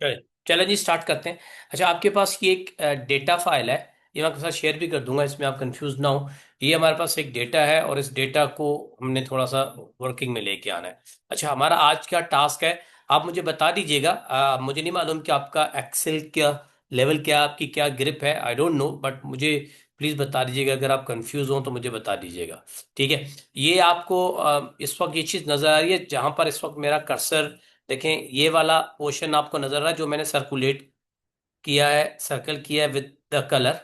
चले चलें जी, स्टार्ट करते हैं। अच्छा, आपके पास ये एक डेटा फाइल है। ये मैं आपके साथ शेयर भी कर दूंगा, इसमें आप कंफ्यूज ना हो। ये हमारे पास एक डेटा है और इस डेटा को हमने थोड़ा सा वर्किंग में लेके आना है। अच्छा, हमारा आज क्या टास्क है, आप मुझे बता दीजिएगा। मुझे नहीं मालूम कि आपका एक्सेल क्या लेवल, क्या आपकी क्या ग्रिप है, आई डोंट नो, बट मुझे प्लीज़ बता दीजिएगा। अगर आप कंफ्यूज हो तो मुझे बता दीजिएगा। ठीक है। ये आपको इस वक्त ये चीज़ नज़र आ रही है जहां पर इस वक्त मेरा कर्सर, देखें ये वाला पोर्शन आपको नजर आ रहा है जो मैंने सर्कुलेट किया है, सर्कल किया है with the colour.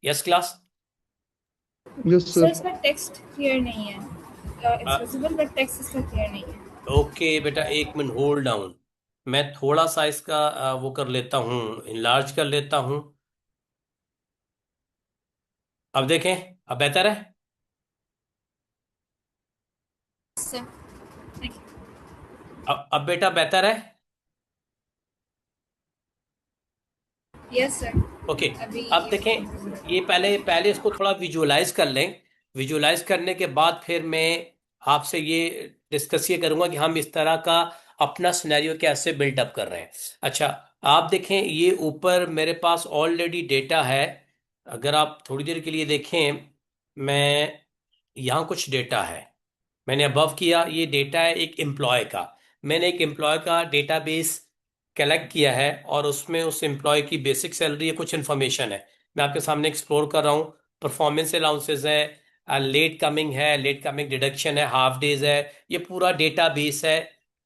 Yes class. Yes sir sir. इसमें टेक्स्ट क्लियर नहीं है, इट्स विजिबल बट टेक्स्ट इसका क्लियर नहीं है। ओके बेटा, एक मिनट होल्ड डाउन। मैं थोड़ा सा इसका वो कर लेता हूँ, इनलार्ज कर लेता हूँ। अब देखें, अब बेहतर है। Sir thank you. अब बेटा बेहतर है। Yes sir. ओके। अभी अब ये देखें, ये पहले पहले इसको थोड़ा विजुअलाइज कर लें। विजुअलाइज करने के बाद फिर मैं आपसे ये डिस्कस ये करूंगा कि हम इस तरह का अपना सिनेरियो कैसे बिल्डअप कर रहे हैं। अच्छा, आप देखें ये ऊपर मेरे पास ऑलरेडी डेटा है। अगर आप थोड़ी देर के लिए देखें, मैं यहाँ कुछ डेटा है, मैंने अबव किया, ये डेटा है एक एम्प्लॉय का। मैंने एक एम्प्लॉय का डेटाबेस कलेक्ट किया है और उसमें उस एम्प्लॉय की बेसिक सैलरी है, कुछ इन्फॉर्मेशन है। मैं आपके सामने एक्सप्लोर कर रहा हूँ। परफॉर्मेंस अलाउंसेस है, लेट कमिंग है, लेट कमिंग डिडक्शन है, हाफ डेज है, ये पूरा डेटाबेस है।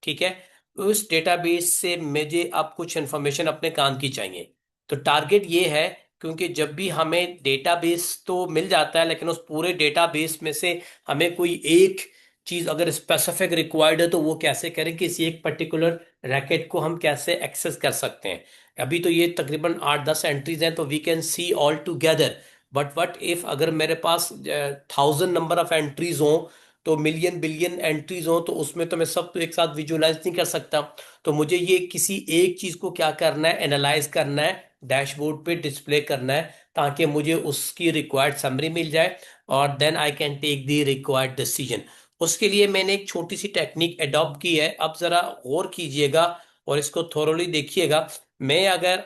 ठीक है। उस डेटाबेस से मुझे अब कुछ इन्फॉर्मेशन अपने काम की चाहिए। तो टारगेट ये है, क्योंकि जब भी हमें डेटाबेस तो मिल जाता है लेकिन उस पूरे डेटाबेस में से हमें कोई एक चीज अगर स्पेसिफिक रिक्वायर्ड है तो वो कैसे करें, कि इसी एक पर्टिकुलर रैकेट को हम कैसे एक्सेस कर सकते हैं। अभी तो ये तकरीबन 8-10 एंट्रीज हैं तो we can see all together. But what if अगर मेरे पास 1000 नंबर ऑफ एंट्रीज हों, तो मिलियन बिलियन एंट्रीज हों, तो उसमें तो मैं सब तो एक साथ विजुअलाइज नहीं कर सकता। तो मुझे ये किसी एक चीज को क्या करना है, एनालाइज करना है, डैशबोर्ड पे डिस्प्ले करना है, ताकि मुझे उसकी रिक्वायर्ड समरी मिल जाए और then I can take the required decision. उसके लिए मैंने एक छोटी सी टेक्निक अडॉप्ट की है, अब जरा गौर कीजिएगा और इसको थोरोली देखिएगा। मैं अगर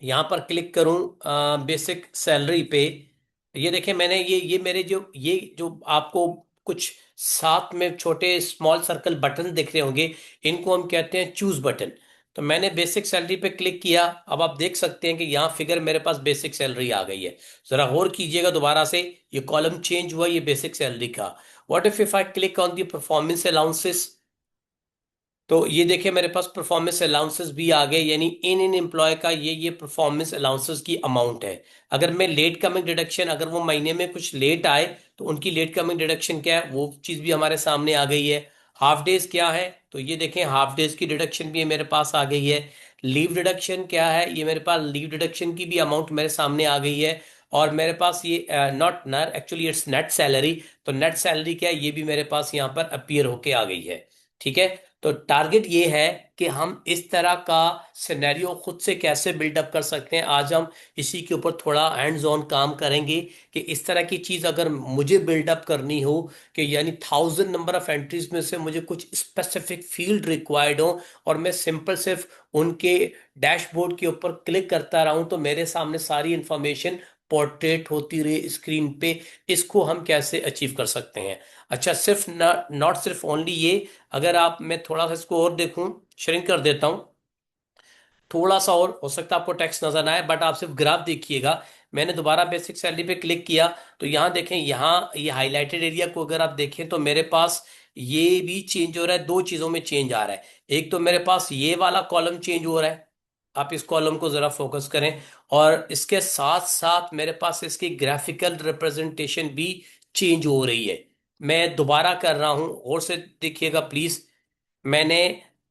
यहाँ पर क्लिक करूँ बेसिक सैलरी पे, ये देखें, मैंने ये मेरे जो आपको कुछ साथ में छोटे स्मॉल सर्कल बटन दिख रहे होंगे, इनको हम कहते हैं चूज बटन। तो मैंने बेसिक सैलरी पे क्लिक किया, अब आप देख सकते हैं कि यहाँ फिगर मेरे पास बेसिक सैलरी आ गई है। जरा गौर कीजिएगा दोबारा से, ये कॉलम चेंज हुआ, ये बेसिक सैलरी का। What if I click on the performance allowances, तो ये देखिए मेरे पास परफॉर्मेंस अलाउंसेस भी आ गए, यानी इन इन एम्प्लॉय का ये परफॉर्मेंस अलाउंसेस की अमाउंट है। अगर मैं लेट कमिंग डिडक्शन, अगर वो महीने में कुछ लेट आए तो उनकी लेट कमिंग डिडक्शन क्या है, वो चीज़ भी हमारे सामने आ गई है। हाफ डेज क्या है, तो ये देखें हाफ डेज की डिडक्शन भी मेरे पास आ गई है। लीव डिडक्शन क्या है, ये मेरे पास लीव डिडक्शन की भी अमाउंट मेरे सामने आ गई है। और मेरे पास ये नॉट नर, एक्चुअली इट्स नेट सैलरी। तो नेट सैलरी क्या है, ये भी मेरे पास यहाँ पर अपीयर होके आ गई है। ठीक है। तो टारगेट ये है कि हम इस तरह का सिनेरियो खुद से कैसे बिल्डअप कर सकते हैं। आज हम इसी के ऊपर थोड़ा हैंड्स ऑन काम करेंगे कि इस तरह की चीज अगर मुझे बिल्डअप करनी हो, कि यानी 1000 नंबर ऑफ एंट्रीज में से मुझे कुछ स्पेसिफिक फील्ड रिक्वायर्ड हो और मैं सिंपल सिर्फ उनके डैशबोर्ड के ऊपर क्लिक करता रहूं तो मेरे सामने सारी इंफॉर्मेशन पोर्ट्रेट होती रहे स्क्रीन पे, इसको हम कैसे अचीव कर सकते हैं। अच्छा, सिर्फ नॉट सिर्फ ओनली ये, अगर आप, मैं थोड़ा सा इसको और देखूं, श्रिंक कर देता हूं, थोड़ा सा और हो सकता है आपको टेक्स्ट नजर ना आए, बट आप सिर्फ ग्राफ देखिएगा। मैंने दोबारा बेसिक सैलरी पे क्लिक किया तो यहाँ देखें, यहाँ ये हाईलाइटेड एरिया को अगर आप देखें तो मेरे पास ये भी चेंज हो रहा है, दो चीजों में चेंज आ रहा है। एक तो मेरे पास ये वाला कॉलम चेंज हो रहा है, आप इस कॉलम को जरा फोकस करें, और इसके साथ साथ मेरे पास इसकी ग्राफिकल रिप्रेजेंटेशन भी चेंज हो रही है। मैं दोबारा कर रहा हूं, और से देखिएगा प्लीज। मैंने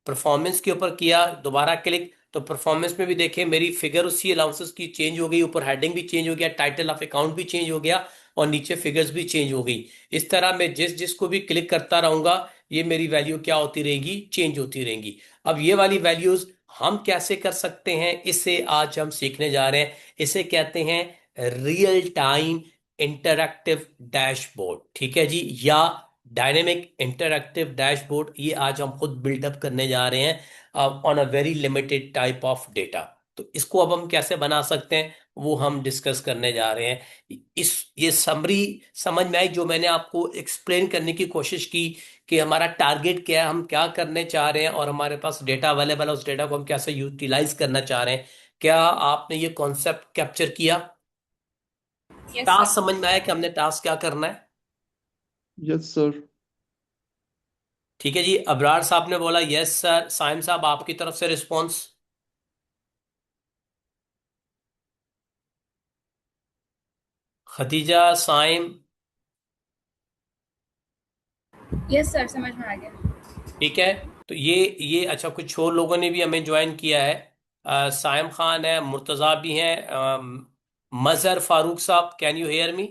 परफॉर्मेंस के ऊपर किया, दोबारा क्लिक, तो परफॉर्मेंस में भी देखें मेरी फिगर उसी अलाउंसेस की चेंज हो गई, ऊपर हेडिंग भी चेंज हो गया, टाइटल ऑफ अकाउंट भी चेंज हो गया और नीचे फिगर्स भी चेंज हो गई। इस तरह मैं जिस जिसको भी क्लिक करता रहूंगा, ये मेरी वैल्यू क्या होती रहेगी, चेंज होती रहेंगी। अब ये वाली वैल्यूज हम कैसे कर सकते हैं, इसे आज हम सीखने जा रहे हैं। इसे कहते हैं रियल टाइम इंटरैक्टिव डैशबोर्ड, ठीक है जी, या डायनेमिक इंटरैक्टिव डैशबोर्ड, ये आज हम खुद बिल्डअप करने जा रहे हैं on a very limited type of data. तो इसको अब हम कैसे बना सकते हैं वो हम डिस्कस करने जा रहे हैं। इस ये समरी समझ में आई जो मैंने आपको एक्सप्लेन करने की कोशिश की कि हमारा टारगेट क्या है, हम क्या करने चाह रहे हैं, और हमारे पास डेटा अवेलेबल है, उस डेटा को हम कैसे यूटिलाइज करना चाह रहे हैं। क्या आपने ये कॉन्सेप्ट कैप्चर किया? Yes, sir. टास्क समझ में आया कि हमने टास्क क्या करना है? Yes, sir. ठीक है जी, अबरार साहब ने बोला यस सर। साइम साहब आपकी तरफ से response? Khadija, Saim? Yes, sir. समझ में आ गया. ठीक है। तो ये अच्छा, कुछ और लोगों ने भी हमें ज्वाइन किया है। साइम खान है, मुर्तजा भी हैं, मजहर फारूक साहब, कैन यू हेयर मी?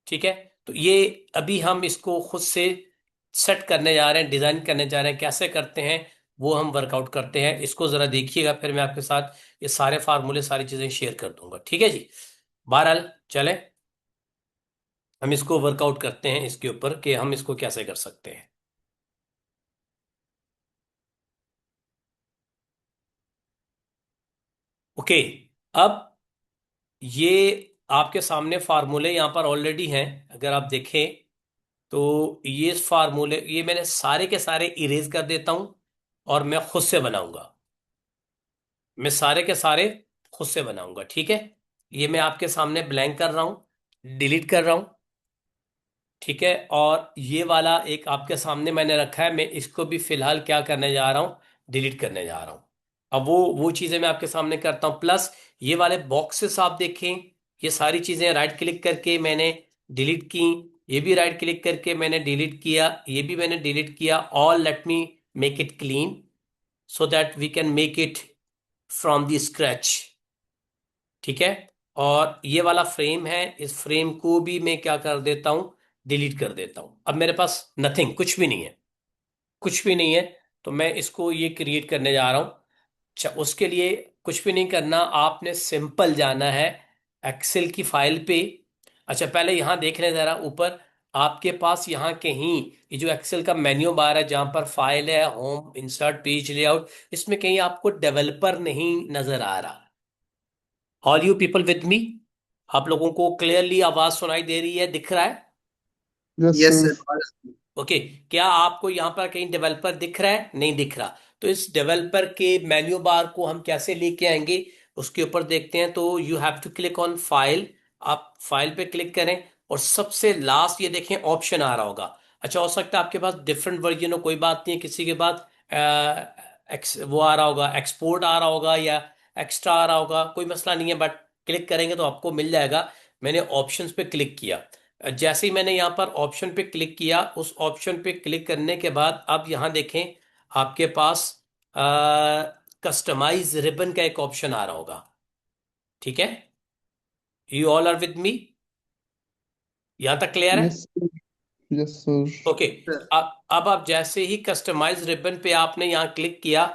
ठीक है। तो ये अभी हम इसको खुद से सेट करने जा रहे हैं, डिजाइन करने जा रहे हैं, कैसे करते हैं वो हम वर्कआउट करते हैं। इसको जरा देखिएगा, फिर मैं आपके साथ ये सारे फार्मूले सारी चीजें शेयर कर दूंगा। ठीक है जी। बहरहाल चलें, हम इसको वर्कआउट करते हैं इसके ऊपर कि हम इसको कैसे कर सकते हैं। ओके। अब ये आपके सामने फार्मूले यहाँ पर ऑलरेडी हैं, अगर आप देखें तो ये फार्मूले ये मैंने सारे के सारे इरेज कर देता हूं और मैं खुद से बनाऊंगा। मैं सारे के सारे खुद से बनाऊंगा। ठीक है। ये मैं आपके सामने ब्लैंक कर रहा हूं, डिलीट कर रहा हूं। ठीक है। और ये वाला एक आपके सामने मैंने रखा है, मैं इसको भी फिलहाल क्या करने जा रहा हूं, डिलीट करने जा रहा हूं। अब वो चीजें मैं आपके सामने करता हूं, प्लस ये वाले बॉक्सेस आप देखें, ये सारी चीजें राइट क्लिक करके मैंने डिलीट की। ये भी राइट क्लिक करके मैंने डिलीट किया, ये भी मैंने डिलीट किया। All let me make it clean so that we can make it from the scratch. ठीक है। और ये वाला फ्रेम है, इस फ्रेम को भी मैं क्या कर देता हूं, डिलीट कर देता हूं। अब मेरे पास नथिंग, कुछ भी नहीं है, कुछ भी नहीं है। तो मैं इसको ये क्रिएट करने जा रहा हूं। अच्छा, उसके लिए कुछ भी नहीं करना, आपने सिंपल जाना है एक्सेल की फाइल पे। अच्छा, पहले यहां देख लें जरा ऊपर, आपके पास यहाँ कहीं ये जो एक्सेल का मेन्यू बार है जहां पर फाइल है, होम, इंसर्ट, पेज लेआउट, इसमें कहीं आपको डेवलपर नहीं नजर आ रहा? All you people with me, आप लोगों को क्लियरली आवाज सुनाई दे रही है, दिख रहा है? Yes, yes sir. Sir. Okay. क्या आपको यहां पर कहीं डेवलपर दिख रहा है? नहीं दिख रहा। तो इस डेवलपर के मेन्यू बार को हम कैसे लेके आएंगे उसके ऊपर देखते हैं। तो you have to click on file, आप फाइल पे क्लिक करें और सबसे लास्ट ये देखें ऑप्शन आ रहा होगा। अच्छा, हो सकता है आपके पास डिफरेंट वर्जन हो, कोई बात नहीं है, किसी के पास वो आ रहा होगा, एक्सपोर्ट आ रहा होगा या एक्स्ट्रा आ रहा होगा, कोई मसला नहीं है, बट क्लिक करेंगे तो आपको मिल जाएगा। मैंने ऑप्शंस पे क्लिक किया। जैसे ही मैंने यहाँ पर ऑप्शन पे क्लिक किया, उस ऑप्शन पे क्लिक करने के बाद अब यहाँ देखें आपके पास कस्टमाइज रिबन का एक ऑप्शन आ रहा होगा। ठीक है। You all are with me, यहां तक क्लियर है? Yes, sir. Yes, sir. Okay. अब आप जैसे ही कस्टमाइज रिबन पे आपने यहाँ क्लिक किया,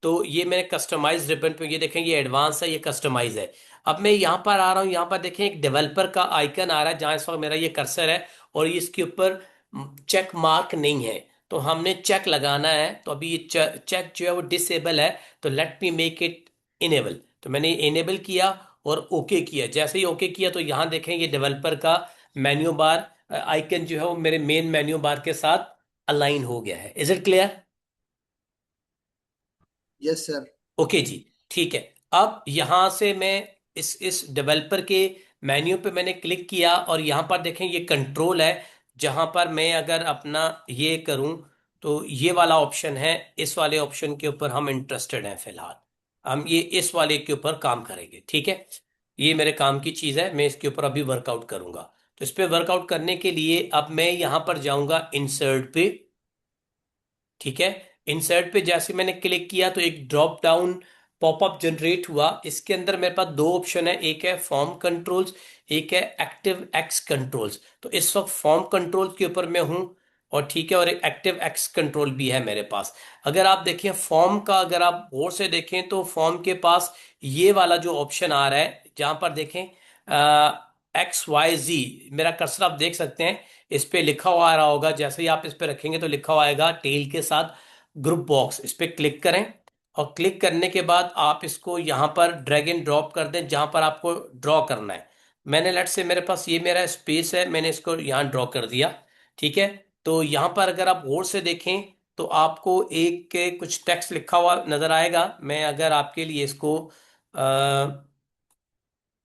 तो ये मैंने कस्टमाइज रिबन पे, ये देखें ये एडवांस है, ये कस्टमाइज है। अब मैं यहाँ पर आ रहा हूँ, यहाँ पर देखें एक डेवलपर का आइकन आ रहा है जहाँ इस वक्त मेरा ये कर्सर है, और ये इसके ऊपर चेक मार्क नहीं है, तो हमने चेक लगाना है। तो अभी ये चेक जो है वो डिसेबल है, तो late me make it enable. तो मैंने इनेबल किया और ओके किया। जैसे ही ओके किया तो यहाँ देखें ये डेवलपर का मेन्यू बार आइकन जो है वो मेरे मेन मेन्यू बार के साथ अलाइन हो गया है। Is it clear? Yes sir. Okay जी। ठीक है। अब यहां से मैं इस डेवलपर के मेन्यू पे मैंने क्लिक किया और यहां पर देखें ये कंट्रोल है, जहां पर मैं अगर अपना ये करूं तो ये वाला ऑप्शन है। इस वाले ऑप्शन के ऊपर हम इंटरेस्टेड हैं फिलहाल, हम ये इस वाले के ऊपर काम करेंगे। ठीक है। ये मेरे काम की चीज है, मैं इसके ऊपर अभी वर्कआउट करूंगा। तो इस पे वर्कआउट करने के लिए अब मैं यहां पर जाऊंगा इंसर्ट पे। ठीक है। इंसर्ट पे जैसे मैंने क्लिक किया तो एक ड्रॉप डाउन पॉपअप जनरेट हुआ। इसके अंदर मेरे पास दो ऑप्शन है, एक है फॉर्म कंट्रोल्स, एक है एक्टिव एक्स कंट्रोल्स। तो इस वक्त फॉर्म कंट्रोल्स के ऊपर मैं हूं, और ठीक है, और एक एक्टिव एक्स कंट्रोल भी है मेरे पास। अगर आप देखें फॉर्म का, अगर आप गौर से देखें तो फॉर्म के पास ये वाला जो ऑप्शन आ रहा है, जहां पर देखें XYZ, मेरा कर्सर आप देख सकते हैं, इस पे लिखा हुआ आ रहा होगा। जैसे ही आप इस पे रखेंगे तो लिखा हुआ आएगा टेल के साथ ग्रुप बॉक्स। इस पे क्लिक करें और क्लिक करने के बाद आप इसको यहाँ पर ड्रैग एंड ड्रॉप कर दें जहां पर आपको ड्रॉ करना है। मैंने लेट से मेरे पास ये मेरा स्पेस है, मैंने इसको यहाँ ड्रॉ कर दिया। ठीक है, तो यहाँ पर अगर आप गौर से देखें तो आपको एक के कुछ टेक्स्ट लिखा हुआ नजर आएगा। मैं अगर आपके लिए इसको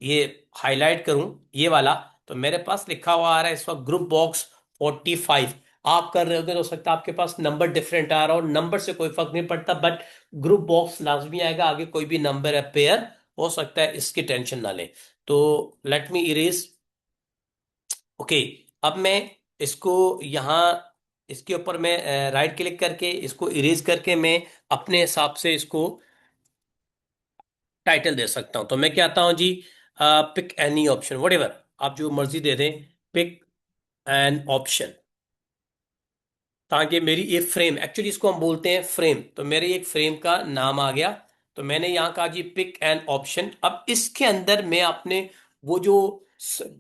ये हाईलाइट करूं, ये वाला, तो मेरे पास लिखा हुआ आ रहा है इस वक्त ग्रुप बॉक्स 45। आप कर रहे होगे तो हो सकता है आपके पास नंबर डिफरेंट आ रहा हो, नंबर से कोई फर्क नहीं पड़ता, बट ग्रुप बॉक्स लाजमी आएगा, आगे कोई भी नंबर अपेयर हो सकता है, इसकी टेंशन ना लें। तो लेट मी इरेज। ओके, अब मैं इसको यहाँ, इसके ऊपर मैं राइट क्लिक करके इसको इरेज करके मैं अपने हिसाब से इसको टाइटल दे सकता हूं। तो मैं क्या आता हूं जी, pick any option, whatever, आप जो मर्जी दे दें, पिक एन ऑप्शन, ताकि मेरी एक फ्रेम, एक्चुअली इसको हम बोलते हैं फ्रेम, तो मेरे एक फ्रेम का नाम आ गया। तो मैंने यहाँ कहा जी पिक एन ऑप्शन। अब इसके अंदर मैं अपने वो जो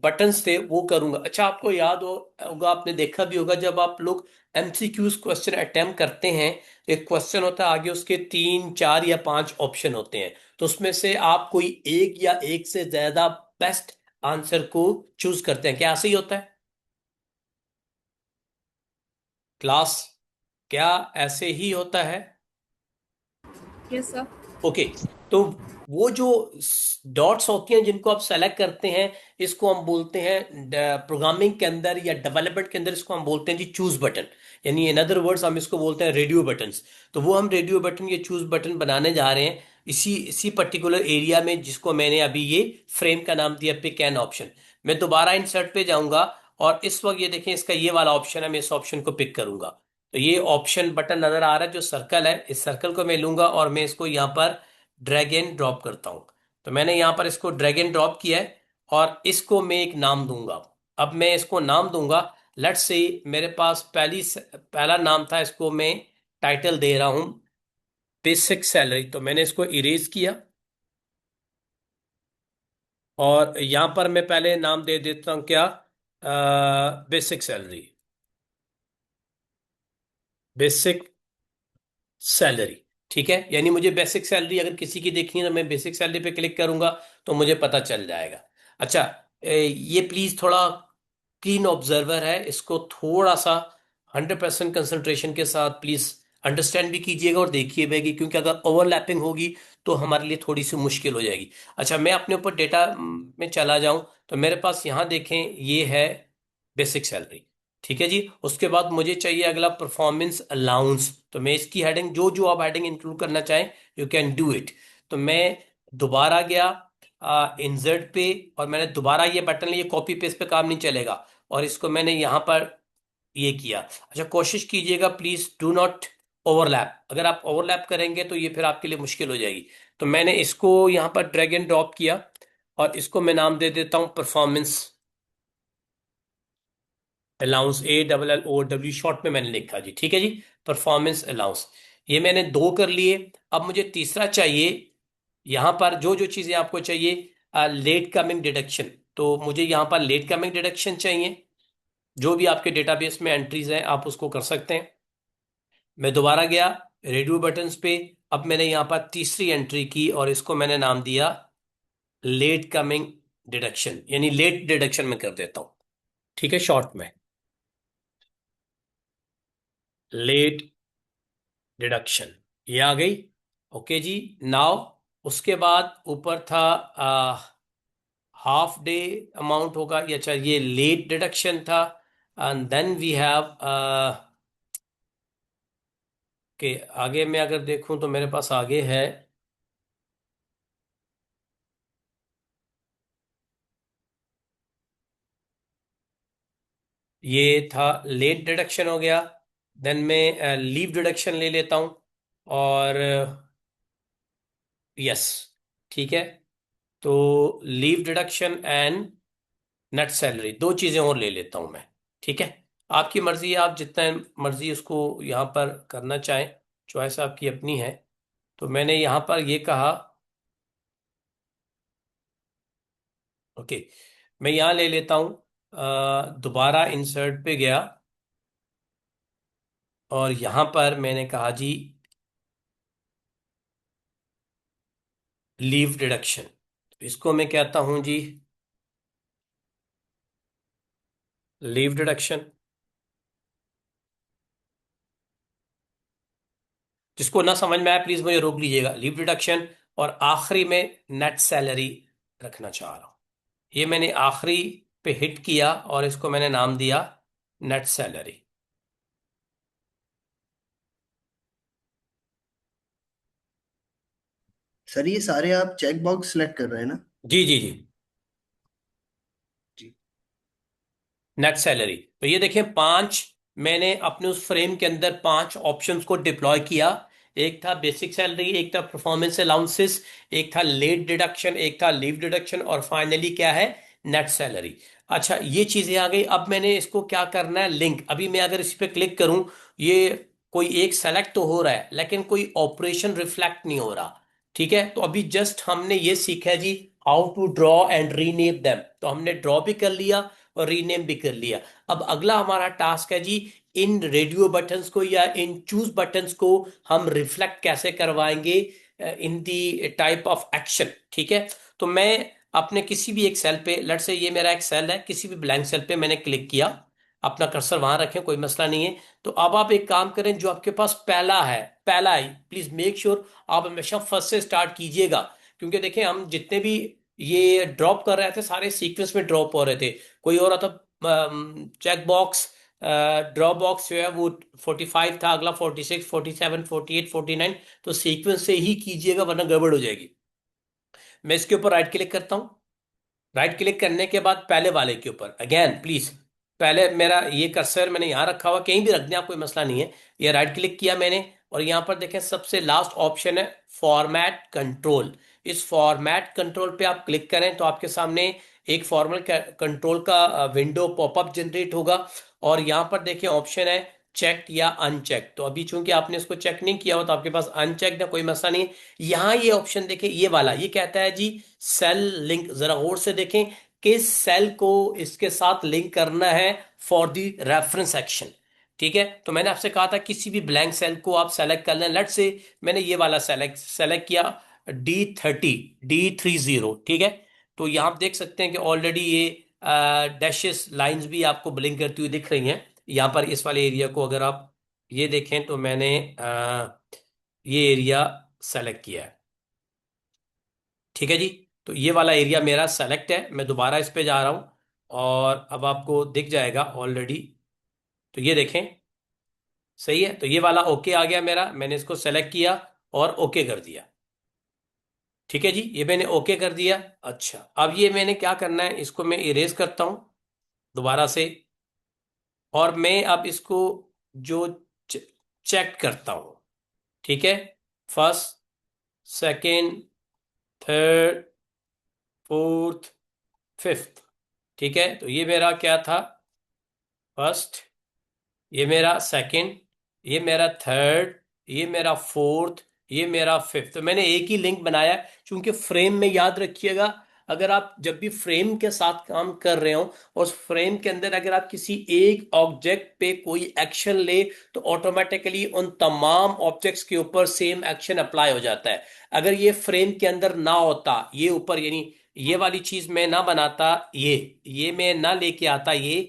बटन्स थे वो करूंगा। अच्छा, आपको याद होगा, आपने देखा भी होगा, जब आप लोग एमसीक्यूज क्वेश्चन अटेम्प्ट करते हैं, एक क्वेश्चन होता है, आगे उसके 3 4 या 5 ऑप्शन होते हैं, तो उसमें से आप कोई एक या एक से ज्यादा बेस्ट आंसर को चूज करते हैं। क्या ऐसे ही होता है क्लास? क्या ऐसे ही होता है? Yes, sir. ओके, तो वो जो डॉट्स होती हैं जिनको आप सेलेक्ट करते हैं, इसको हम बोलते हैं प्रोग्रामिंग के अंदर या डेवलपमेंट के अंदर, इसको हम बोलते हैं जी चूज बटन। यानी इन अदर वर्ड्स हम इसको बोलते हैं रेडियो बटन्स। तो वो हम रेडियो बटन, ये चूज बटन बनाने जा रहे हैं इसी इसी पर्टिकुलर एरिया में, जिसको मैंने अभी ये फ्रेम का नाम दिया पिक एन ऑप्शन। मैं दोबारा इंसर्ट पे जाऊंगा और इस वक्त ये देखें, इसका ये वाला ऑप्शन है, मैं इस ऑप्शन को पिक करूंगा। तो ये ऑप्शन बटन नजर आ रहा है जो सर्कल है, इस सर्कल को मैं लूंगा और मैं इसको यहाँ पर ड्रैग एंड ड्रॉप करता हूं। तो मैंने यहां पर इसको ड्रैग एंड ड्रॉप किया है और इसको मैं एक नाम दूंगा। अब मैं इसको नाम दूंगा, लेट्स से मेरे पास पहला नाम था, इसको मैं टाइटल दे रहा हूं बेसिक सैलरी। तो मैंने इसको इरेज किया और यहां पर मैं पहले नाम दे देता हूं क्या, बेसिक सैलरी, बेसिक सैलरी। ठीक है, यानी मुझे बेसिक सैलरी अगर किसी की देखनी है तो मैं बेसिक सैलरी पे क्लिक करूंगा तो मुझे पता चल जाएगा। अच्छा, ये प्लीज थोड़ा क्लीन ऑब्जर्वर है, इसको थोड़ा सा 100% कंसंट्रेशन के साथ प्लीज अंडरस्टैंड भी कीजिएगा और देखिए भी, क्योंकि अगर ओवरलैपिंग होगी तो हमारे लिए थोड़ी सी मुश्किल हो जाएगी। अच्छा, मैं अपने ऊपर डेटा में चला जाऊं तो मेरे पास यहाँ देखें ये है बेसिक सैलरी। ठीक है जी, उसके बाद मुझे चाहिए अगला परफॉर्मेंस अलाउंस। तो मैं इसकी हेडिंग, जो जो आप हेडिंग इंक्लूड करना चाहें यू कैन डू इट। तो मैं दोबारा गया इंसर्ट पे और मैंने दोबारा ये बटन लिया, कॉपी पेस्ट पे काम नहीं चलेगा, और इसको मैंने यहाँ पर ये किया। अच्छा, कोशिश कीजिएगा प्लीज डू नॉट ओवरलैप, अगर आप ओवरलैप करेंगे तो ये फिर आपके लिए मुश्किल हो जाएगी। तो मैंने इसको यहाँ पर ड्रैग एंड ड्रॉप किया और इसको मैं नाम दे देता हूँ परफॉर्मेंस अलाउंस, ALLOW शॉर्ट में मैंने लिखा जी। ठीक है जी, परफॉर्मेंस अलाउंस, ये मैंने 2 कर लिए। अब मुझे तीसरा चाहिए, यहां पर जो जो चीजें आपको चाहिए, लेट कमिंग डिडक्शन। तो मुझे यहां पर लेट कमिंग डिडक्शन चाहिए, जो भी आपके डेटाबेस में एंट्रीज हैं आप उसको कर सकते हैं। मैं दोबारा गया रेडियो बटन्स पे, अब मैंने यहां पर तीसरी एंट्री की और इसको मैंने नाम दिया लेट कमिंग डिडक्शन, यानी लेट डिडक्शन में कर देता हूं। ठीक है, शॉर्ट में लेट डिडक्शन, ये आ गई। ओके जी, नाउ उसके बाद ऊपर था हाफ डे अमाउंट होगा, या अच्छा ये लेट डिडक्शन था। एंड देन वी हैव के आगे में अगर देखूं तो मेरे पास आगे है, ये था लेट डिडक्शन हो गया। देन मैं लीव डिडक्शन ले लेता हूं और यस, ठीक है, तो leave deduction and net salary, 2 चीजें और ले लेता हूं मैं। ठीक है, आपकी मर्जी है, आप जितना मर्जी उसको यहां पर करना चाहें, चॉइस आपकी अपनी है। तो मैंने यहां पर ये कहा, ओके, मैं यहाँ ले लेता हूँ, दोबारा इंसर्ट पे गया और यहाँ पर मैंने कहा जी लीव डिडक्शन। इसको मैं कहता हूँ जी लीव डिडक्शन। जिसको ना समझ में आया प्लीज मुझे रोक लीजिएगा। लीव डिडक्शन, और आखिरी में नेट सैलरी रखना चाह रहा हूं। ये मैंने आखिरी पे हिट किया और इसको मैंने नाम दिया नेट सैलरी। सर ये सारे आप चेक बॉक्स सिलेक्ट कर रहे हैं ना? जी जी जी। जी। नेट सैलरी, तो ये देखें पांच, मैंने अपने उस फ्रेम के अंदर पांच ऑप्शंस को डिप्लॉय किया। एक था बेसिक सैलरी, एक था परफॉर्मेंस अलाउंसेस, एक था लेट डिडक्शन, एक था लीव डिडक्शन, और फाइनली क्या है, नेट सैलरी। अच्छा ये चीजें आ गई। अब मैंने इसको क्या करना है, लिंक। अभी मैं अगर इस पे क्लिक करूं, ये कोई एक सेलेक्ट तो हो रहा है लेकिन कोई ऑपरेशन रिफ्लेक्ट नहीं हो रहा। ठीक है, तो अभी जस्ट हमने ये सीखा है जी how to draw and rename them. तो हमने ड्रॉ भी कर लिया और रीनेम भी कर लिया। अब अगला हमारा टास्क है जी इन रेडियो बटन्स को या इन चूज बटन्स को हम रिफ्लेक्ट कैसे करवाएंगे इन दी टाइप ऑफ एक्शन। ठीक है, तो मैं अपने किसी भी एक सेल पे, लेट्स से ये मेरा एक सेल है, किसी भी ब्लैंक सेल पे मैंने क्लिक किया, अपना कर्सर वहां रखें, कोई मसला नहीं है। तो अब आप एक काम करें, जो आपके पास पहला है, पहला ही प्लीज मेक श्योर आप हमेशा फर्स्ट से स्टार्ट कीजिएगा। क्योंकि देखें हम जितने भी ये ड्रॉप कर रहे थे सारे सीक्वेंस में ड्रॉप हो रहे थे। कोई हो रहा था चेक बॉक्स, ड्रॉप बॉक्स जो है वो 45 था, अगला 46, 47, 48, 49। तो सीक्वेंस से ही कीजिएगा वरना गड़बड़ हो जाएगी। मैं इसके ऊपर राइट क्लिक करता हूं। राइट क्लिक करने के बाद पहले वाले के ऊपर अगेन प्लीज, पहले मेरा ये कर्सर मैंने यहां रखा हुआ, कहीं भी रख दिया कोई मसला नहीं है। ये राइट क्लिक किया मैंने और यहां पर देखें सबसे लास्ट ऑप्शन है फॉर्मेट कंट्रोल। इस फॉर्मेट कंट्रोल पे आप क्लिक करें तो आपके सामने एक फॉर्मल कंट्रोल का विंडो पॉपअप जनरेट होगा। और यहां पर देखें ऑप्शन है चेक या अनचेक। तो अभी चूंकि आपने इसको चेक नहीं किया हो तो आपके पास अनचेक है, कोई मसला नहीं। यहाँ ये ऑप्शन देखें, ये वाला ये कहता है जी सेल लिंक। जरा गौर से देखें किस सेल को इसके साथ लिंक करना है फॉर द रेफरेंस एक्शन। ठीक है, तो मैंने आपसे कहा था किसी भी ब्लैंक सेल को आप सेलेक्ट कर लें। लेट से मैंने ये वाला सेलेक्ट सेलेक्ट किया, D30, D30। ठीक है, तो यहाँ आप देख सकते हैं कि ऑलरेडी ये डैशेस लाइंस भी आपको ब्लिंक करती हुई दिख रही हैं। यहाँ पर इस वाले एरिया को अगर आप ये देखें तो मैंने ये एरिया सेलेक्ट किया है। ठीक है जी, तो ये वाला एरिया मेरा सेलेक्ट है। मैं दोबारा इस पे जा रहा हूं और अब आपको दिख जाएगा ऑलरेडी। तो ये देखें सही है, तो ये वाला ओके आ गया मेरा, मैंने इसको सेलेक्ट किया और ओके कर दिया। ठीक है जी, ये मैंने ओके कर दिया। अच्छा अब ये मैंने क्या करना है, इसको मैं इरेज करता हूं दोबारा से, और मैं अब इसको जो चेक करता हूं। ठीक है, first, second, third, fourth, fifth. ठीक है, तो ये मेरा क्या था, फर्स्ट, ये मेरा सेकंड, ये मेरा थर्ड, ये मेरा फोर्थ, ये मेरा फिफ्थ। तो मैंने एक ही लिंक बनाया है, क्योंकि फ्रेम में याद रखिएगा, अगर आप जब भी फ्रेम के साथ काम कर रहे हो, उस फ्रेम के अंदर अगर आप किसी एक ऑब्जेक्ट पे कोई एक्शन ले तो ऑटोमेटिकली उन तमाम ऑब्जेक्ट्स के ऊपर सेम एक्शन अप्लाई हो जाता है। अगर ये फ्रेम के अंदर ना होता, ये ऊपर यानी ये वाली चीज मैं ना बनाता, ये मैं ना लेके आता ये,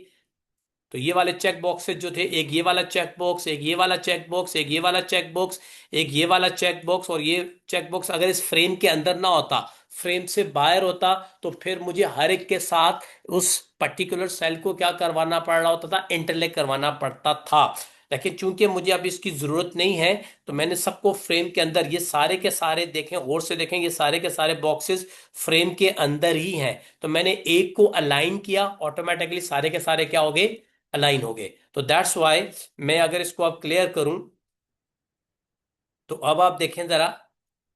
तो ये वाले चेक बॉक्सेस जो थे, एक ये वाला चेक बॉक्स, एक ये वाला चेक बॉक्स, एक ये वाला चेक बॉक्स, एक ये वाला चेक बॉक्स, और ये चेक बॉक्स अगर इस फ्रेम के अंदर ना होता, फ्रेम से बाहर होता, तो फिर मुझे हर एक के साथ उस पर्टिकुलर सेल को क्या करवाना पड़ रहा होता था, इंटरलेक करवाना पड़ता था। लेकिन चूंकि मुझे अब इसकी जरूरत नहीं है, तो मैंने सबको फ्रेम के अंदर, ये सारे के सारे देखें, गौर से देखें, ये सारे के सारे बॉक्सेस फ्रेम के अंदर ही हैं। तो मैंने एक को अलाइन किया, ऑटोमेटिकली सारे के सारे क्या हो गए, अलाइन हो गए। तो दैट्स वाई मैं अगर इसको अब क्लियर करूं तो अब आप देखें जरा,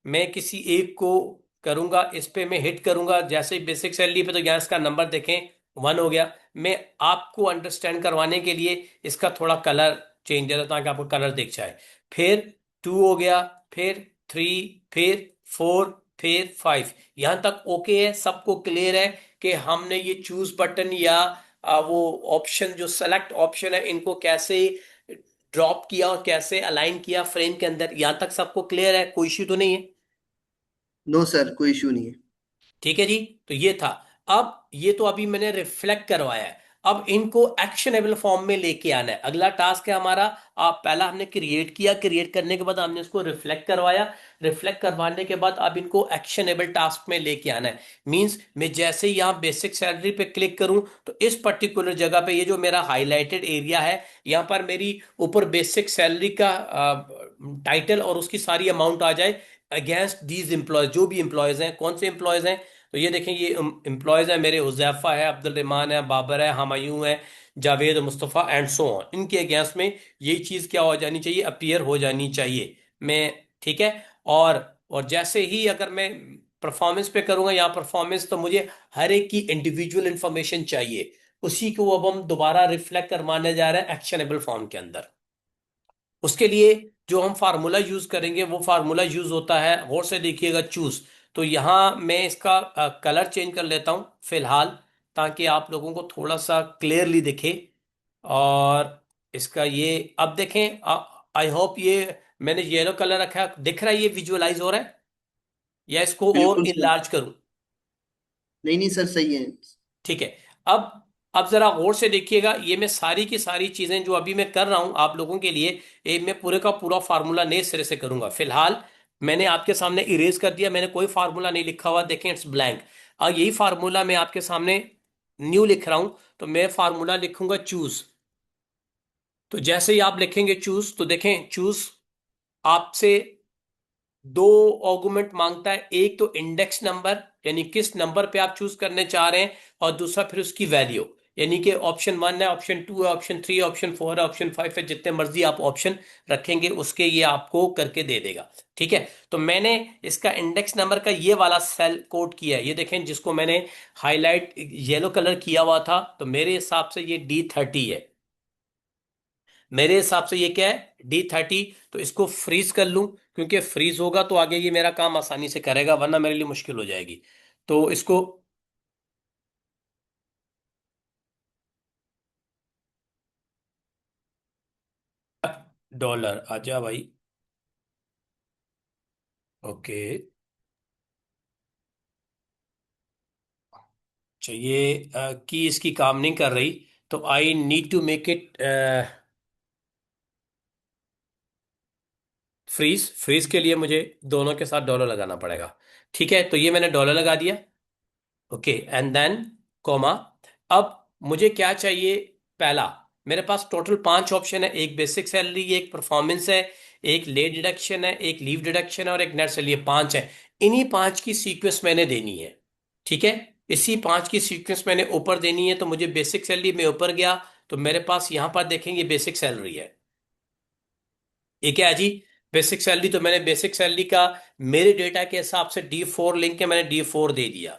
मैं किसी एक को करूंगा, इस पे मैं हिट करूंगा, जैसे ही बेसिक सैलरी पे, तो यहाँ इसका नंबर देखें 1 हो गया। मैं आपको अंडरस्टैंड करवाने के लिए इसका थोड़ा कलर चेंज है ताकि आपको कलर दिख जाए। फिर 2 हो गया, फिर 3, फिर 4, फिर 5। यहां तक ओके है, सबको क्लियर है कि हमने ये चूज बटन या वो ऑप्शन जो सेलेक्ट ऑप्शन है इनको कैसे ड्रॉप किया और कैसे अलाइन किया फ्रेम के अंदर, यहां तक सबको क्लियर है, कोई इश्यू तो नहीं है? नो सर, कोई इशू नहीं है। ठीक है जी। तो ये था। अब ये तो अभी मैंने रिफ्लेक्ट करवाया है, अब इनको एक्शनेबल फॉर्म में लेके आना है। अगला टास्क है हमारा, आप पहला हमने क्रिएट किया, क्रिएट करने के बाद हमने इसको रिफ्लेक्ट करवाया, रिफ्लेक्ट करवाने के बाद अब इनको एक्शनेबल टास्क में लेके आना है। मींस मैं जैसे ही यहाँ बेसिक सैलरी पे क्लिक करूं तो इस पर्टिकुलर जगह पे ये जो मेरा हाईलाइटेड एरिया है, यहाँ पर मेरी ऊपर बेसिक सैलरी का टाइटल और उसकी सारी अमाउंट आ जाए अगेंस्ट दीज एम्प्लॉयज। जो भी एम्प्लॉयज हैं, कौन से एम्प्लॉयज हैं, तो ये देखें, ये एम्प्लॉयज हैं मेरे, हुजैफा है, अब्दुल रहमान है, बाबर है, हमायूं है, Javed, Mustafa and so on. इनके अगेंस्ट में यही चीज़ क्या हो जानी चाहिए, अपीयर हो जानी चाहिए। मैं ठीक है। और जैसे ही अगर मैं परफॉर्मेंस पे करूंगा यहाँ परफॉर्मेंस, तो मुझे हर एक की इंडिविजुअल इंफॉर्मेशन चाहिए, उसी को अब हम दोबारा रिफ्लेक्ट करवाने जा रहे हैं एक्शनेबल फॉर्म के अंदर। उसके लिए जो हम फार्मूला यूज करेंगे वो फार्मूला यूज होता है, गौर से देखिएगा, चूज। तो यहां मैं इसका कलर चेंज कर लेता हूं फिलहाल, ताकि आप लोगों को थोड़ा सा क्लियरली दिखे। और इसका ये अब देखें, आई होप ये मैंने येलो कलर रखा है, दिख रहा है, ये विजुअलाइज हो रहा है, या इसको और बिल्कुल सर। इनलार्ज करूं? नहीं नहीं सर, सही है। ठीक है। अब अब जरा गौर से देखिएगा, ये मैं सारी की सारी चीजें जो अभी मैं कर रहा हूं आप लोगों के लिए, ये मैं पूरे का पूरा फार्मूला नए सिरे से करूंगा। फिलहाल मैंने आपके सामने इरेज कर दिया, मैंने कोई फार्मूला नहीं लिखा हुआ, देखें इट्स ब्लैंक। और यही फार्मूला मैं आपके सामने न्यू लिख रहा हूं, तो मैं फार्मूला लिखूंगा चूज। तो जैसे ही आप लिखेंगे चूज, तो देखें चूज आपसे दो आर्गुमेंट मांगता है, एक तो इंडेक्स नंबर यानी किस नंबर पे आप चूज करने चाह रहे हैं, और दूसरा फिर उसकी वैल्यू, यानी कि ऑप्शन 1 है, ऑप्शन 2 है, ऑप्शन 3 है, ऑप्शन 4 है, ऑप्शन 5 है, जितने मर्जी आप ऑप्शन रखेंगे उसके ये आपको करके दे देगा। ठीक है। तो मैंने इसका इंडेक्स नंबर का ये वाला सेल कोड किया है, ये देखें, जिसको मैंने हाईलाइट येलो कलर किया हुआ था, तो मेरे हिसाब से ये D30 है। मेरे हिसाब से ये क्या है, D30। तो इसको फ्रीज कर लूं, क्योंकि फ्रीज होगा तो आगे ये मेरा काम आसानी से करेगा, वरना मेरे लिए मुश्किल हो जाएगी। तो इसको डॉलर आजा भाई। ओके। चाहिए कि इसकी काम नहीं कर रही, तो I need to make it freeze. Freeze के लिए मुझे दोनों के साथ डॉलर लगाना पड़ेगा। ठीक है, तो ये मैंने डॉलर लगा दिया। Okay, and then comma. अब मुझे क्या चाहिए, पहला, मेरे पास टोटल 5 ऑप्शन है, एक बेसिक सैलरी, एक परफॉर्मेंस है, एक लेट डिडक्शन है, एक लीव डिडक्शन है, और एक नेट सैलरी है। 5 है। इन्हीं 5 की सीक्वेंस मैंने देनी है। ठीक है। इसी 5 की सीक्वेंस मैंने ऊपर देनी है, तो मुझे बेसिक सैलरी में ऊपर गया, तो मेरे पास यहां पर देखेंगे बेसिक सैलरी है। ये क्या है जी, बेसिक सैलरी। तो मैंने बेसिक सैलरी का मेरे डेटा के हिसाब से D4 लिंक है, मैंने D4 दे दिया।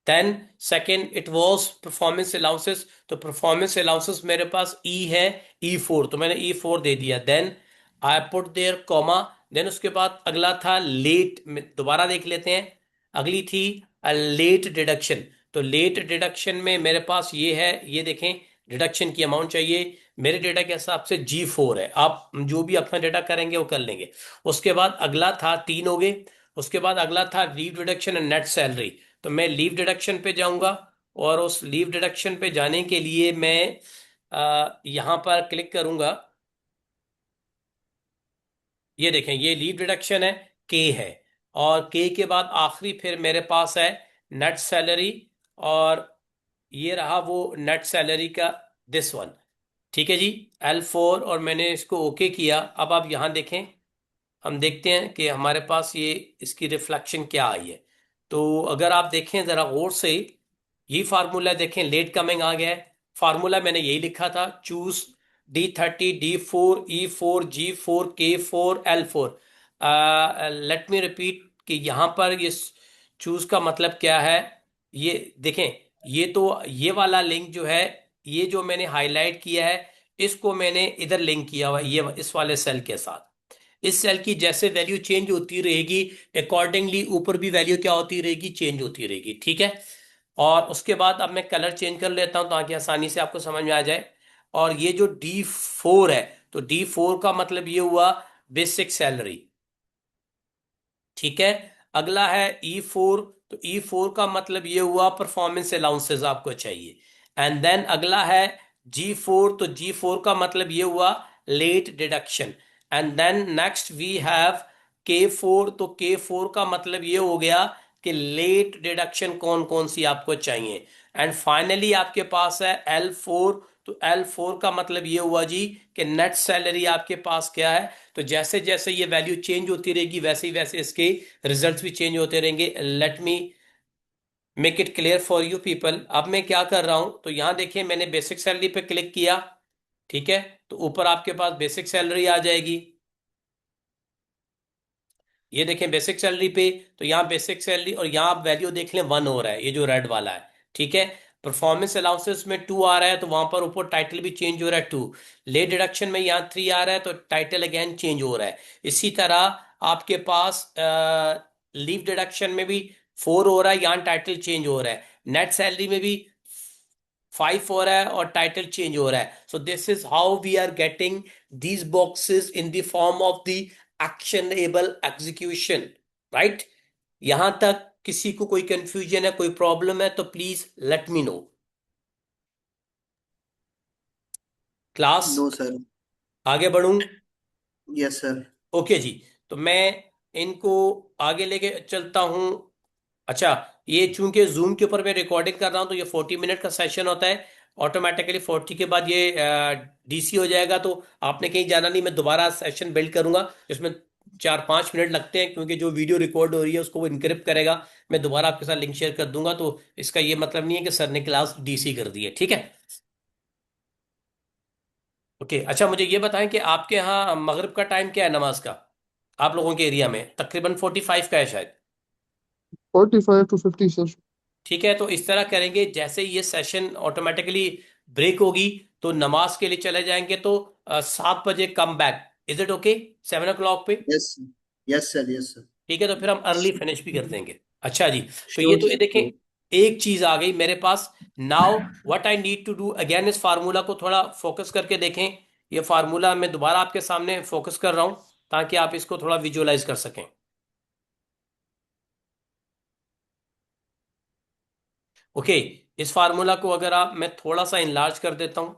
Then second it was performance allowances, तो परफॉर्मेंस अलाउंसेस मेरे पास ई है, E4, तो मैंने E4 दे दिया। Then I put there comma. Then उसके बाद अगला था लेट, दोबारा देख लेते हैं। अगली थी लेट डिडक्शन। तो लेट डिडक्शन में मेरे पास ये है, ये देखें, डिडक्शन की अमाउंट चाहिए, मेरे डेटा के हिसाब से G4 है। आप जो भी अपना डेटा करेंगे वो कर लेंगे। उसके बाद अगला था, 3 हो गए। उसके बाद अगला था leave deduction and net salary. तो मैं लीव डिडक्शन पे जाऊंगा, और उस लीव डिडक्शन पे जाने के लिए मैं यहां पर क्लिक करूंगा। ये देखें, ये लीव डिडक्शन है, के है, और के के बाद आखिरी फिर मेरे पास है नेट सैलरी, और ये रहा वो नेट सैलरी का दिस वन। ठीक है जी, L4, और मैंने इसको ओके किया। अब आप यहां देखें, हम देखते हैं कि हमारे पास ये इसकी रिफ्लेक्शन क्या आई है। तो अगर आप देखें जरा गौर से, यही फार्मूला देखें, लेट कमिंग आ गया है। फार्मूला मैंने यही लिखा था, choose D30, D4, E4, G4, K4, L4। Let me repeat कि यहां पर ये चूज का मतलब क्या है। ये देखें, ये तो ये वाला लिंक जो है, ये जो मैंने हाईलाइट किया है, इसको मैंने इधर लिंक किया हुआ है, ये इस वाले सेल के साथ। इस सेल की जैसे वैल्यू चेंज होती रहेगी, अकॉर्डिंगली ऊपर भी वैल्यू क्या होती रहेगी, चेंज होती रहेगी। ठीक है। और उसके बाद अब मैं कलर चेंज कर लेता हूं ताकि आसानी से आपको समझ में आ जाए। और ये जो D4 है, तो D4 का मतलब ये हुआ बेसिक सैलरी। ठीक है। अगला है E4, तो E4 का मतलब ये हुआ परफॉर्मेंस अलाउंसेस आपको चाहिए। एंड देन अगला है G4, तो G4 का मतलब ये हुआ late deduction. And then next we have K4, तो K4 का मतलब ये हो गया कि लेट डिडक्शन कौन कौन सी आपको चाहिए। एंड फाइनली आपके पास है L4, तो L4 का मतलब ये हुआ जी कि नेट सैलरी आपके पास क्या है। तो जैसे जैसे ये वैल्यू चेंज होती रहेगी वैसे ही वैसे इसके रिजल्ट्स भी चेंज होते रहेंगे। Late me make it clear for you people. अब मैं क्या कर रहा हूं, तो यहां देखिए मैंने बेसिक सैलरी पे क्लिक किया। ठीक है। तो ऊपर आपके पास बेसिक सैलरी आ जाएगी। ये देखें बेसिक सैलरी पे, तो यहाँ बेसिक सैलरी और यहाँ आप वैल्यू देख लें 1 हो रहा है, ये जो रेड वाला है। ठीक है। परफॉर्मेंस अलाउंसेस में 2 आ रहा है, तो वहां पर ऊपर टाइटल भी चेंज हो रहा है 2। लेट डिडक्शन में यहाँ 3 आ रहा है, तो टाइटल अगेन चेंज हो रहा है। इसी तरह आपके पास लीव डिडक्शन में भी 4 हो रहा है, यहाँ टाइटल चेंज हो रहा है। नेट सैलरी में भी 5 हो रहा है और टाइटल चेंज हो रहा है। So this is how we are getting these boxes in the form of the actionable execution. Right. यहां तक किसी को कोई कंफ्यूजन है, कोई प्रॉब्लम है तो please let me know. Class no sir. आगे बढ़ूं? Yes sir. ओके जी। तो मैं इनको आगे लेके चलता हूं। अच्छा, ये चूंकि जूम के ऊपर मैं रिकॉर्डिंग कर रहा हूं तो ये 40 मिनट का सेशन होता है। ऑटोमेटिकली 40 के बाद ये डीसी हो जाएगा, तो आपने कहीं जाना नहीं। मैं दोबारा सेशन बिल्ड करूंगा जिसमें 4-5 मिनट लगते हैं, क्योंकि जो वीडियो रिकॉर्ड हो रही है उसको वो इनक्रिप्ट करेगा। मैं दोबारा आपके साथ लिंक शेयर कर दूंगा, तो इसका ये मतलब नहीं है कि सर ने क्लास डीसी कर दी है। ठीक है। ओके। अच्छा, मुझे ये बताएं कि आपके यहाँ मगरिब का टाइम क्या है नमाज का? आप लोगों के एरिया में तकरीबन 45 का है शायद। 45 to 50, sir. ठीक है। तो इस तरह करेंगे, जैसे ये सेशन ऑटोमेटिकली ब्रेक होगी तो नमाज के लिए चले जाएंगे, तो 7 बजे come back. Is it okay? 7 o'clock पे? Yes. Yes sir. Yes sir. ठीक है, तो फिर हम अर्ली फिनिश भी कर देंगे। अच्छा जी। तो ये श्योर तो ये सर, देखें, श्योर। एक चीज आ गई मेरे पास। Now what I need to do again, इस फार्मूला को थोड़ा फोकस करके देखें। ये फार्मूला मैं दोबारा आपके सामने फोकस कर रहा हूं ताकि आप इसको थोड़ा विजुअलाइज कर सकें। ओके। इस फार्मूला को अगर आप, मैं थोड़ा सा इनलार्ज कर देता हूं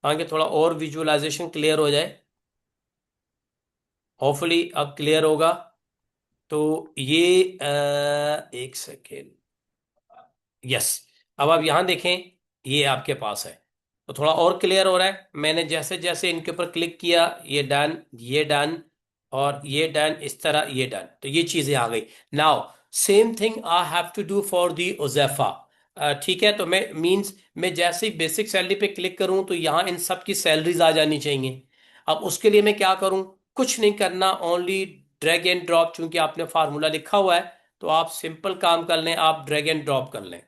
ताकि थोड़ा और विजुअलाइजेशन क्लियर हो जाए। होपफुली अब क्लियर होगा। तो ये एक सेकेंड। यस। अब आप यहां देखें, ये आपके पास है तो थोड़ा और क्लियर हो रहा है। मैंने जैसे जैसे इनके ऊपर क्लिक किया, ये डन, ये डन और ये डन, इस तरह ये डन, तो ये चीजें आ गई। Now same thing I have to do for the उज़ैफा। ठीक है। तो मैं मींस मैं जैसे ही बेसिक सैलरी पे क्लिक करूं तो यहां इन सब की सैलरीज आ जानी चाहिए। अब उसके लिए मैं क्या करूं? कुछ नहीं करना, ओनली ड्रैग एंड ड्रॉप। चूंकि आपने फार्मूला लिखा हुआ है तो आप सिंपल काम कर लें, आप ड्रैग एंड ड्रॉप कर लें।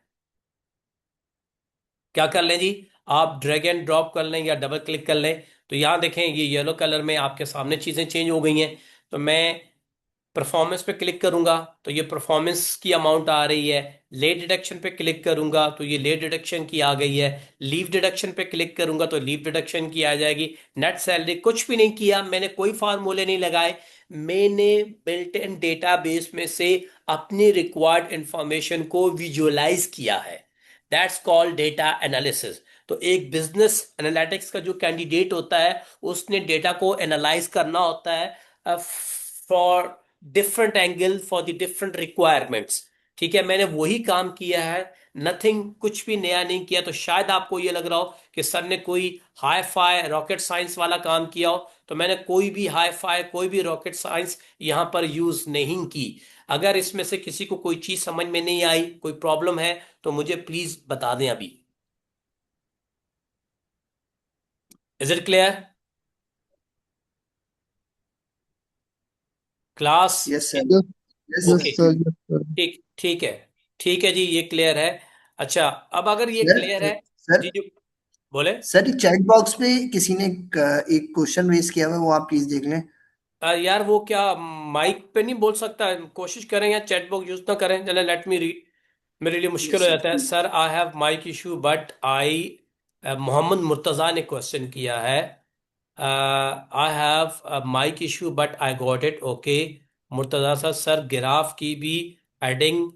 क्या कर लें जी? आप ड्रैग एंड ड्रॉप कर लें या डबल क्लिक कर लें। तो यहां देखें ये येलो कलर में आपके सामने चीजें चेंज हो गई हैं। तो मैं परफॉर्मेंस पे क्लिक करूंगा तो ये परफॉर्मेंस की अमाउंट आ रही है। लेट डिडक्शन पे क्लिक करूंगा तो ये लेट डिडक्शन की आ गई है। लीव डिडक्शन पे क्लिक करूंगा तो लीव डिडक्शन की आ जाएगी। नेट सैलरी कुछ भी नहीं किया मैंने, कोई फार्मूले नहीं लगाए। मैंने बिल्ट इन डेटाबेस में से अपनी रिक्वायर्ड इंफॉर्मेशन को विजुअलाइज किया है। That's called data analysis. तो एक बिजनेस एनालिटिक्स का जो कैंडिडेट होता है उसने डेटा को एनालाइज करना होता है for different angle, for the different requirements. ठीक है। मैंने वही काम किया है, नथिंग, कुछ भी नया नहीं किया। तो शायद आपको ये लग रहा हो कि सर ने कोई हाई फाई रॉकेट साइंस वाला काम किया हो, तो मैंने कोई भी हाई फाई कोई भी रॉकेट साइंस यहां पर यूज नहीं की। अगर इसमें से किसी को कोई चीज समझ में नहीं आई, कोई प्रॉब्लम है, तो मुझे प्लीज बता दें अभी। Is it clear class? Yes sir. Yes, yes yes, okay. Sir. sir. Yes, sir. ठीक ठीक है। ठीक है जी, ये क्लियर है। अच्छा, अब अगर ये सर क्लियर है सर जी जो बोले। सर, चैट बॉक्स पे किसी ने एक क्वेश्चन रेज किया हुआ है, वो आप प्लीज देख लें। यार वो क्या माइक पे नहीं बोल सकता, कोशिश करें या चैट बॉक्स यूज ना करें, चले लेट मी रीड, मेरे लिए मुश्किल Yes, हो sir. जाता है। Sir I have mic issue but I, Mohammad Murtaza ने क्वेश्चन किया है, I have mic issue but I got it okay. Murtaza sir, sir graph की भी एडिंग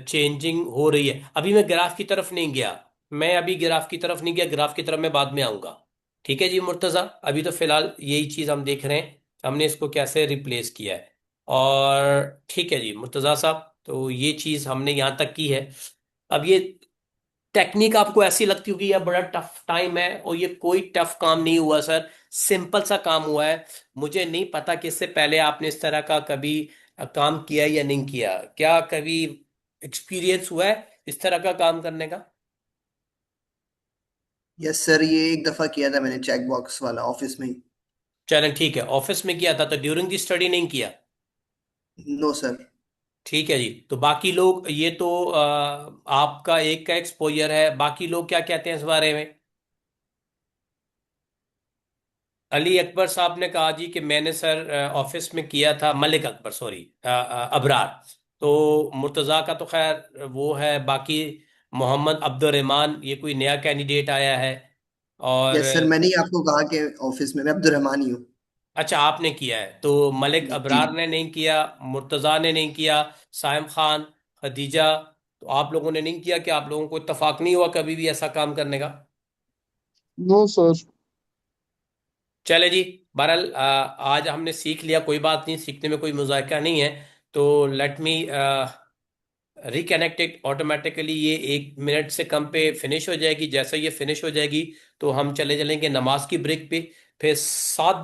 चेंजिंग हो रही है। अभी मैं ग्राफ की तरफ नहीं गया, मैं अभी ग्राफ की तरफ नहीं गया, ग्राफ की तरफ मैं बाद में आऊंगा। ठीक है जी मुर्तजा, अभी तो फिलहाल यही चीज हम देख रहे हैं, हमने इसको कैसे रिप्लेस किया है। और ठीक है जी मुर्तजा साहब, तो ये चीज हमने यहाँ तक की है। अब ये टेक्निक आपको ऐसी लगती होगी यह बड़ा टफ टाइम है, और ये कोई टफ काम नहीं हुआ सर, सिंपल सा काम हुआ है। मुझे नहीं पता कि इससे पहले आपने इस तरह का कभी काम किया या नहीं किया, क्या कभी एक्सपीरियंस हुआ है इस तरह का काम करने का? यस सर, ये एक दफा किया था मैंने चेक बॉक्स वाला ऑफिस में ही। चलें ठीक है, ऑफिस में किया था तो ड्यूरिंग दी स्टडी नहीं किया। No sir. ठीक है जी, तो बाकी लोग ये तो आपका एक का एक्सपोजर है, बाकी लोग क्या कहते हैं इस बारे में? अली अकबर साहब ने कहा जी कि मैंने सर ऑफिस में किया था, मलिक अकबर सॉरी, अबरार। तो मुर्तज़ा का तो खैर वो है, बाकी मोहम्मद अब्दुर्रहमान ये कोई नया कैंडिडेट आया है। और यस सर, मैंने ही आपको कहा कि ऑफिस में मैं अब्दुलरहमान ही हूँ। अच्छा आपने किया है, तो मलिक जी। अबरार ने नहीं किया, मुर्तज़ा ने नहीं किया, साइम खान, खदीजा, तो आप लोगों ने नहीं किया? कि आप लोगों को इत्तेफाक नहीं हुआ कभी भी ऐसा काम करने का? No sir. चले जी, बहरहाल आज हमने सीख लिया, कोई बात नहीं, सीखने में कोई मुज़ायका नहीं है। तो लेट मी रिकनेक्टेड ऑटोमेटिकली, ये 1 मिनट से कम पे फिनिश हो जाएगी। जैसे ये फिनिश हो जाएगी तो हम चले चलेंगे नमाज की ब्रेक पे, फिर 7